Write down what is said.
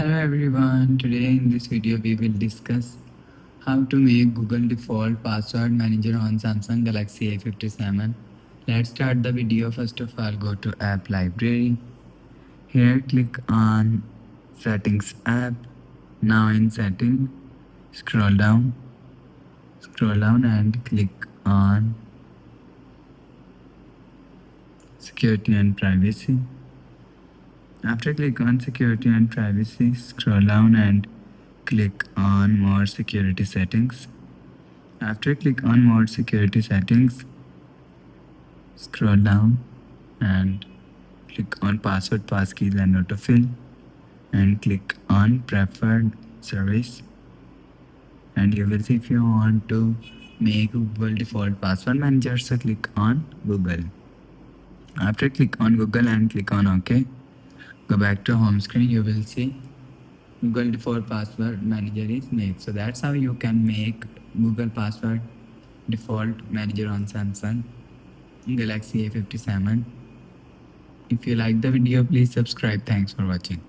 Hello everyone, today in this video we will discuss how to make Google default password manager on Samsung Galaxy A57. Let's start the video. First of all, go to app library. Here click on settings app. Now in setting, scroll down and click on security and privacy. After click on security and privacy, scroll down and click on more security settings. After click on more security settings, scroll down and click on password, passkeys and autofill and click on preferred service, and you will see if you want to make Google default password manager, so click on Google. After click on Google and click on OK, go back to home screen. You will see Google default password manager is made. So that's how you can make Google password default manager on Samsung Galaxy A57. If you like the video, please subscribe. Thanks for watching.